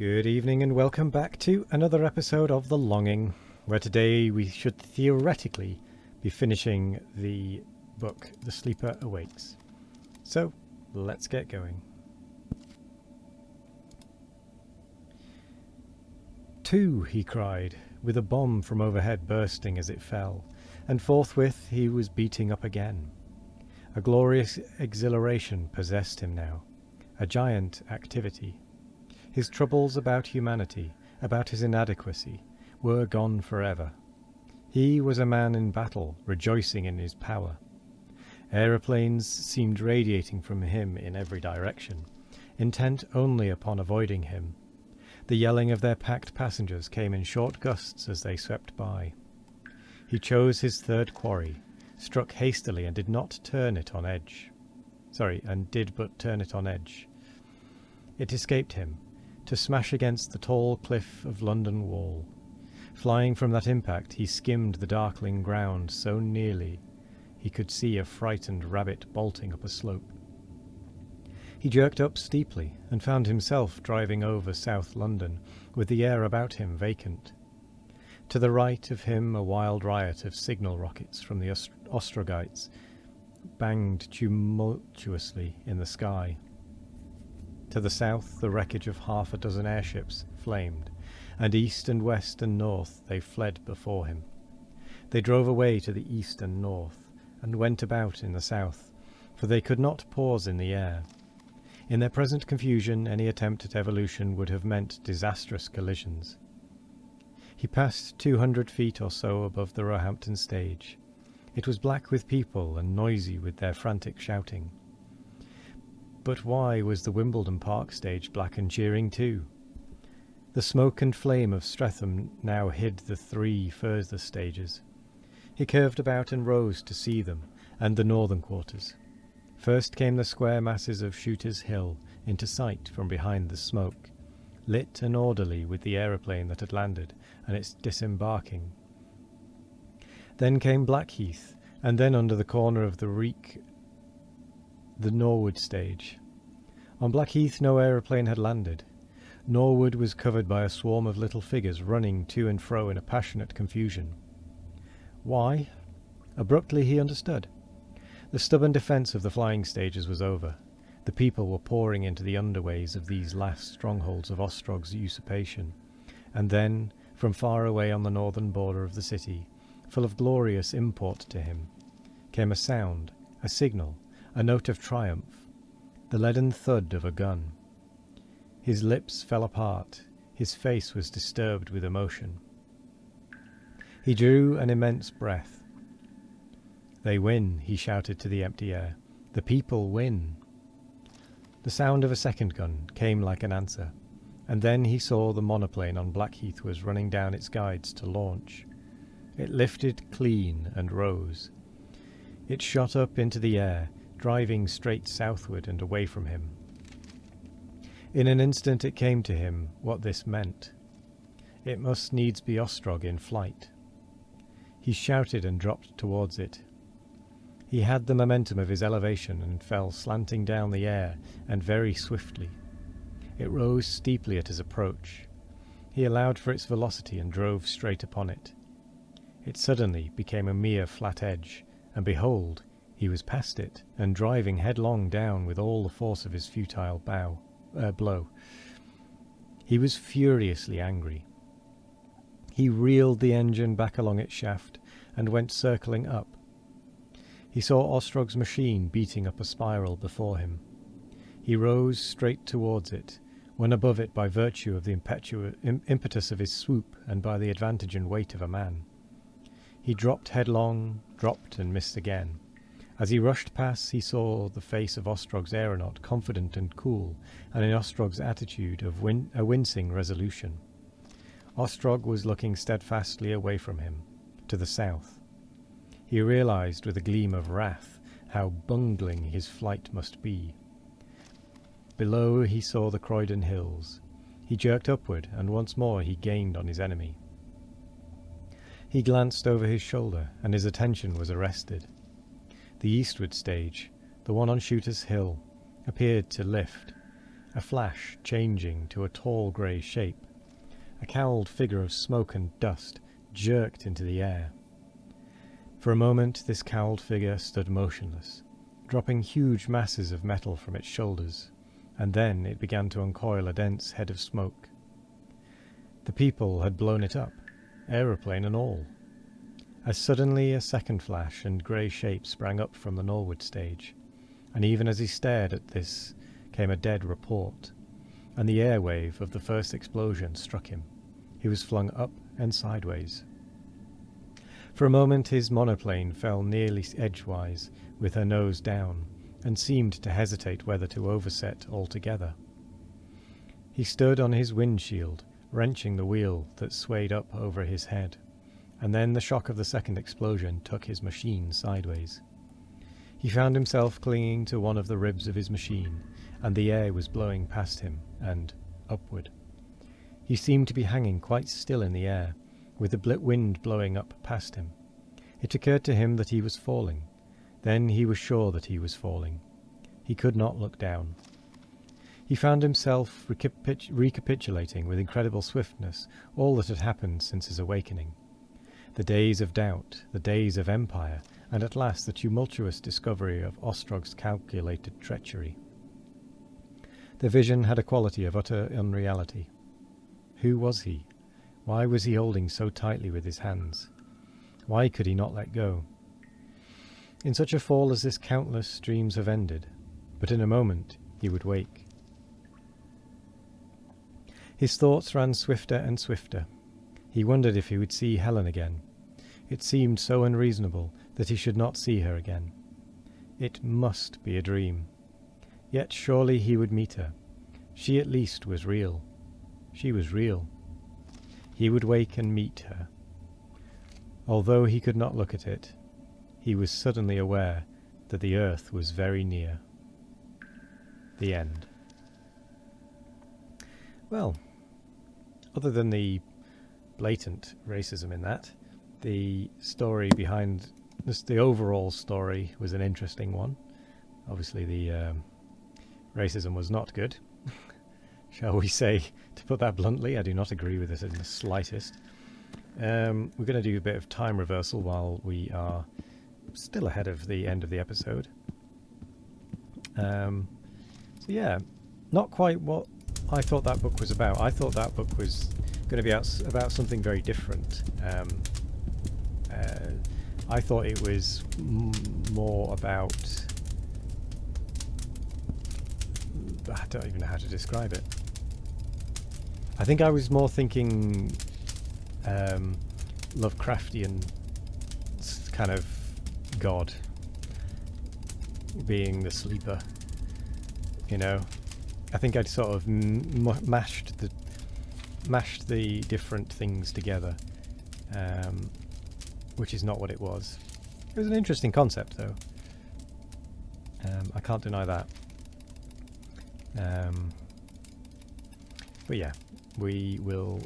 Good evening and welcome back to another episode of The Longing, where today we should theoretically be finishing the book The Sleeper Awakes. So, let's get going. 2, he cried, with a bomb from overhead bursting as it fell, and forthwith he was beating up again. A glorious exhilaration possessed him now, a giant activity. His troubles about humanity, about his inadequacy, were gone forever. He was a man in battle, rejoicing in his power. Aeroplanes seemed radiating from him in every direction, intent only upon avoiding him. The yelling of their packed passengers came in short gusts as they swept by. He chose his third quarry, struck hastily and did but turn it on edge. It escaped him, to smash against the tall cliff of London Wall. Flying from that impact, he skimmed the darkling ground so nearly he could see a frightened rabbit bolting up a slope. He jerked up steeply and found himself driving over South London, with the air about him vacant. To the right of him a wild riot of signal rockets from the Ostrogites banged tumultuously in the sky. To the south the wreckage of half a dozen airships flamed, and east and west and north they fled before him. They drove away to the east and north, and went about in the south, for they could not pause in the air. In their present confusion any attempt at evolution would have meant disastrous collisions. He passed 200 feet or so above the Roehampton stage. It was black with people and noisy with their frantic shouting. But why was the Wimbledon Park stage black and cheering too? The smoke and flame of Streatham now hid the 3 further stages. He curved about and rose to see them, and the northern quarters. First came the square masses of Shooter's Hill into sight from behind the smoke, lit and orderly with the aeroplane that had landed and its disembarking. Then came Blackheath, and then under the corner of the Reek, the Norwood stage. On Blackheath no aeroplane had landed. Norwood was covered by a swarm of little figures running to and fro in a passionate confusion. Why? Abruptly he understood. The stubborn defence of the flying stages was over. The people were pouring into the underways of these last strongholds of Ostrog's usurpation, and then, from far away on the northern border of the city, full of glorious import to him, came a sound, a signal, a note of triumph, the leaden thud of a gun. His lips fell apart, his face was disturbed with emotion. He drew an immense breath. "They win," he shouted to the empty air. "The people win." The sound of a second gun came like an answer, and then he saw the monoplane on Blackheath was running down its guides to launch. It lifted clean and rose. It shot up into the air, driving straight southward and away from him. In an instant it came to him what this meant. It must needs be Ostrog in flight. He shouted and dropped towards it. He had the momentum of his elevation and fell slanting down the air, and very swiftly. It rose steeply at his approach. He allowed for its velocity and drove straight upon it. It suddenly became a mere flat edge, and behold, he was past it, and driving headlong down with all the force of his futile blow. He was furiously angry. He reeled the engine back along its shaft, and went circling up. He saw Ostrog's machine beating up a spiral before him. He rose straight towards it, won above it by virtue of the impetus of his swoop and by the advantage and weight of a man. He dropped headlong, dropped and missed again. As he rushed past, he saw the face of Ostrog's aeronaut, confident and cool, and in Ostrog's attitude of a wincing resolution. Ostrog was looking steadfastly away from him, to the south. He realized with a gleam of wrath how bungling his flight must be. Below he saw the Croydon hills. He jerked upward, and once more he gained on his enemy. He glanced over his shoulder, and his attention was arrested. The eastward stage, the one on Shooter's Hill, appeared to lift, a flash changing to a tall grey shape. A cowled figure of smoke and dust jerked into the air. For a moment this cowled figure stood motionless, dropping huge masses of metal from its shoulders, and then it began to uncoil a dense head of smoke. The people had blown it up, aeroplane and all. As suddenly a second flash and grey shape sprang up from the Norwood stage, and even as he stared at this came a dead report, and the air wave of the first explosion struck him. He was flung up and sideways. For a moment his monoplane fell nearly edgewise, with her nose down, and seemed to hesitate whether to overset altogether. He stood on his windshield, wrenching the wheel that swayed up over his head, and then the shock of the second explosion took his machine sideways. He found himself clinging to one of the ribs of his machine, and the air was blowing past him, and upward. He seemed to be hanging quite still in the air, with the wind blowing up past him. It occurred to him that he was falling. Then he was sure that he was falling. He could not look down. He found himself recapitulating with incredible swiftness all that had happened since his awakening. The days of doubt, the days of empire, and at last the tumultuous discovery of Ostrog's calculated treachery. The vision had a quality of utter unreality. Who was he? Why was he holding so tightly with his hands? Why could he not let go? In such a fall as this countless dreams have ended, but in a moment he would wake. His thoughts ran swifter and swifter. He wondered if he would see Helen again. It seemed so unreasonable that he should not see her again. It must be a dream. Yet surely he would meet her. She at least was real. She was real. He would wake and meet her. Although he could not look at it, he was suddenly aware that the earth was very near. The end. Well, other than the blatant racism in that, the story behind this, the overall story was an interesting one. Obviously the racism was not good, shall we say, to put that bluntly. I do not agree with it in the slightest. We're going to do a bit of time reversal while we are still ahead of the end of the episode. So yeah, not quite what I thought that book was about. I thought that book was going to be about something very different. I thought it was more about... I don't even know how to describe it. I think I was more thinking Lovecraftian kind of god being the sleeper, you know. I think I'd sort of mashed the different things together, which is not what it was. It was an interesting concept, though. I can't deny that. But yeah, we will...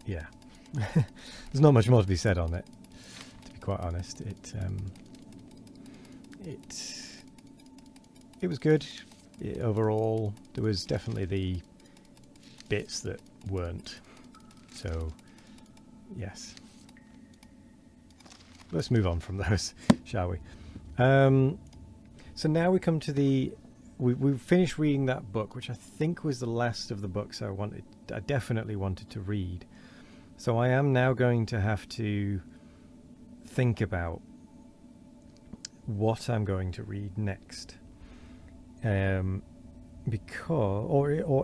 Yeah. There's not much more to be said on it, to be quite honest. It was good. Overall, there was definitely the bits that weren't. So, yes. Let's move on from those, shall we? So now we come to the... We've finished reading that book, which I think was the last of the books I definitely wanted to read. So I am now going to have to think about what I'm going to read next. Or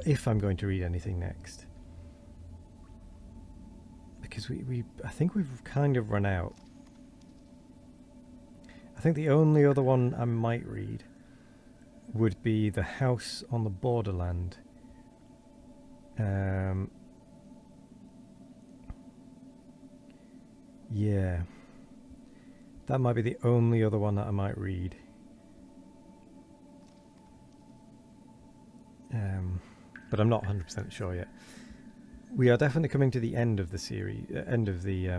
if I'm going to read anything next. Because I think we've kind of run out. I think the only other one I might read would be The House on the Borderland. Yeah. That might be the only other one that I might read. But I'm not 100% sure yet. We are definitely coming to the end of the series, end of the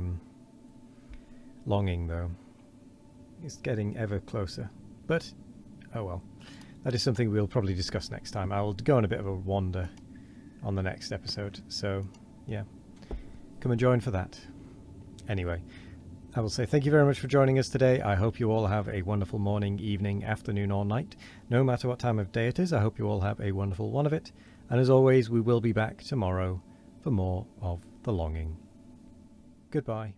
Longing, though. It's getting ever closer. But, oh well. that is something we'll probably discuss next time. I will go on a bit of a wander on the next episode, so yeah, come and join for that. Anyway, I will say thank you very much for joining us today. I hope you all have a wonderful morning, evening, afternoon or night. No matter what time of day it is, I hope you all have a wonderful one of it. And as always, we will be back tomorrow for more of The Longing. Goodbye.